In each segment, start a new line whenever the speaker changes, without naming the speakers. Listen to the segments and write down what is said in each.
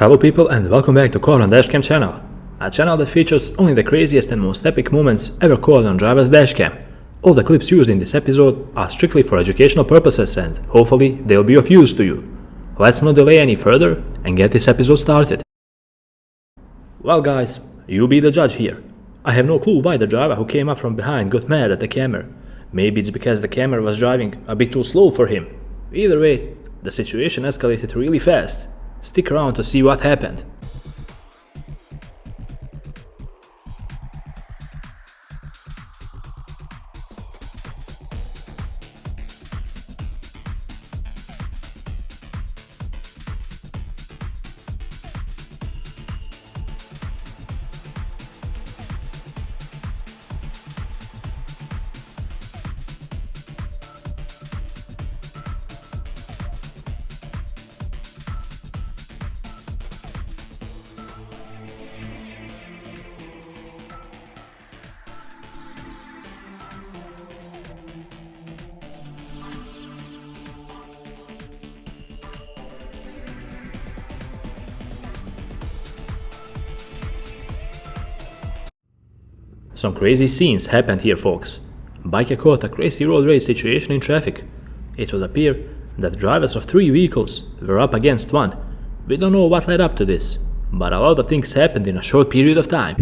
Hello people and welcome back to MNDashcam channel, a channel that features only the craziest and most epic moments ever caught on driver's dashcam. All the clips used in this episode are strictly for educational purposes and hopefully they'll be of use to you. Let's not delay any further and get this episode started. Well guys, you be the judge here. I have no clue why the driver who came up from behind got mad at the camera. Maybe it's because the camera was driving a bit too slow for him. Either way, the situation escalated really fast. Stick around to see what happened. Some crazy scenes happened here, folks. Biker caught a crazy road rage situation in traffic. It would appear that drivers of 3 vehicles were up against one. We don't know what led up to this, but a lot of things happened in a short period of time.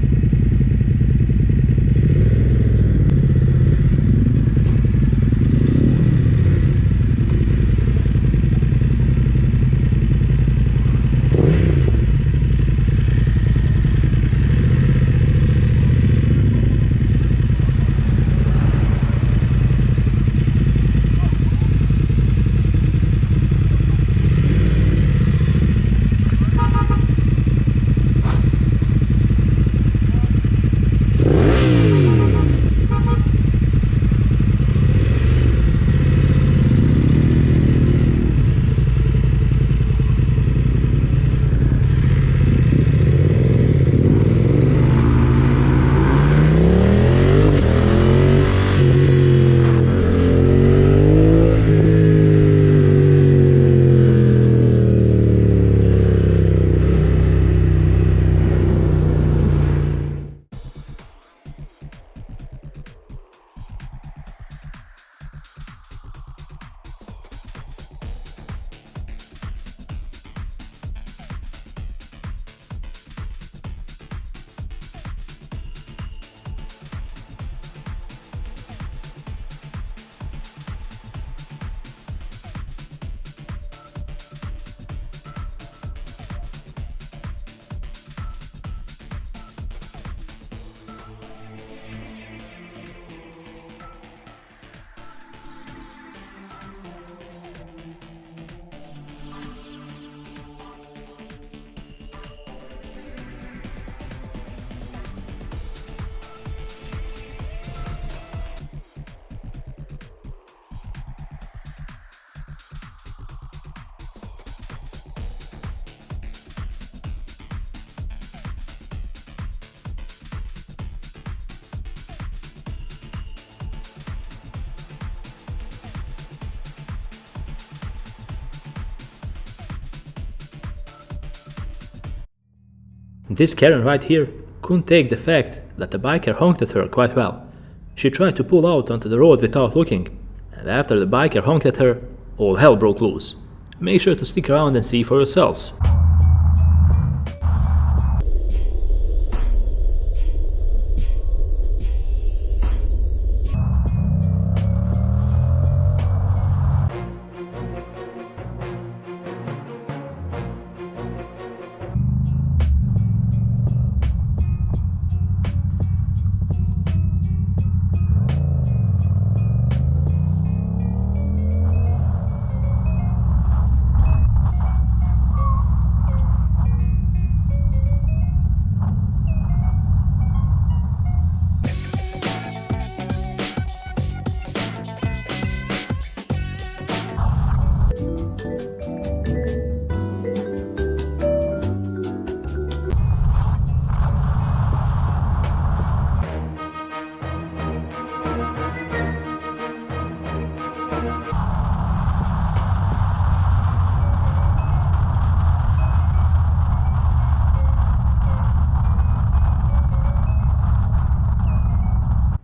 This Karen right here couldn't take the fact that the biker honked at her quite well. She tried to pull out onto the road without looking, and after the biker honked at her, all hell broke loose. Make sure to stick around and see for yourselves.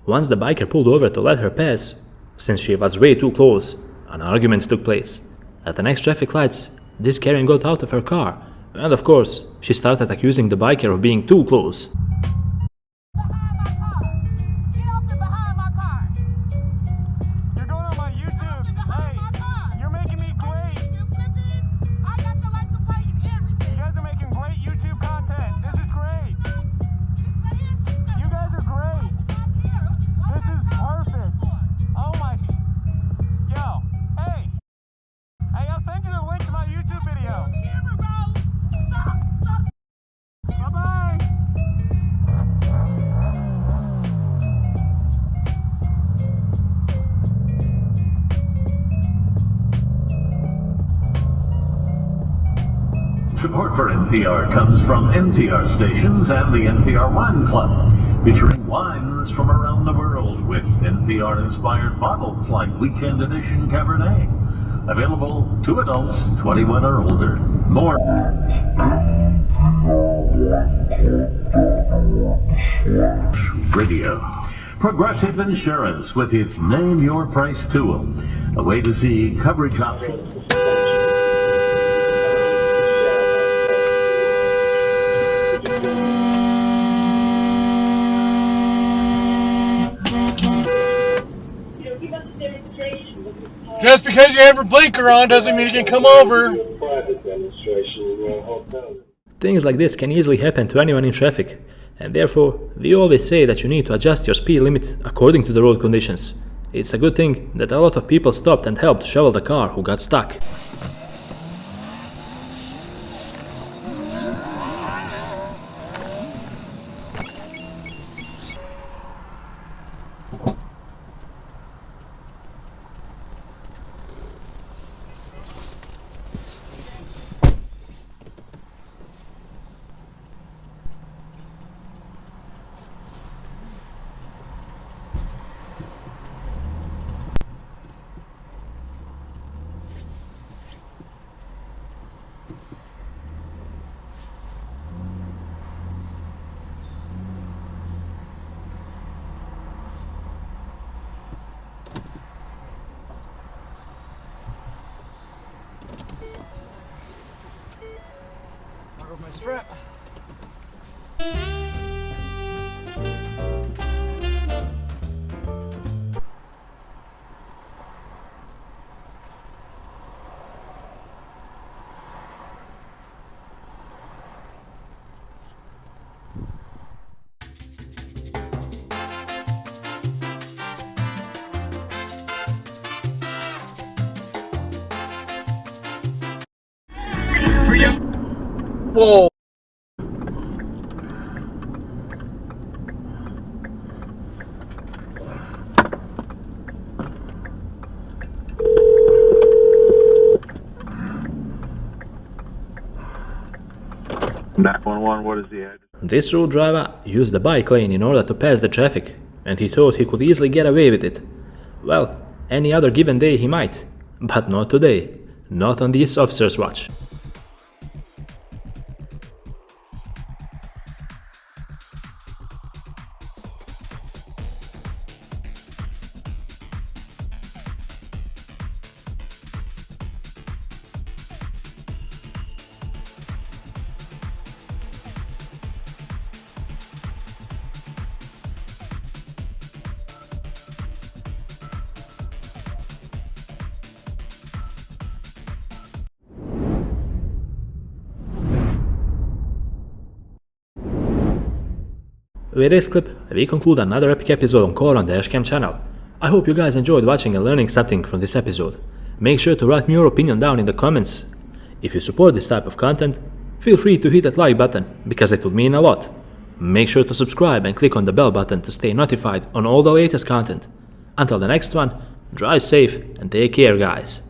Once the biker pulled over to let her pass, since she was way too close, an argument took place. At the next traffic lights, this Karen got out of her car, and of course, she started accusing the biker of being too close.
Support for NPR comes from NPR stations and the NPR Wine Club, featuring wines from around the world with NPR-inspired bottles like Weekend Edition Cabernet. Available to adults 21 or older. More. Radio. Progressive Insurance with its Name Your Price tool. A way to see coverage options.
Just because you have your blinker on doesn't mean you can come over.
Things like this can easily happen to anyone in traffic, and therefore, we always say that you need to adjust your speed limit according to the road conditions. It's a good thing that a lot of people stopped and helped shovel the car who got stuck.
My strap. Whoa.
What is the address?
This road driver used the bike lane in order to pass the traffic, and he thought he could easily get away with it. Well, any other given day he might, but not today. Not on this officer's watch. With this clip, we conclude another epic episode on Call on DashCam channel. I hope you guys enjoyed watching and learning something from this episode. Make sure to write me your opinion down in the comments. If you support this type of content, feel free to hit that like button, because it would mean a lot. Make sure to subscribe and click on the bell button to stay notified on all the latest content. Until the next one, drive safe and take care, guys.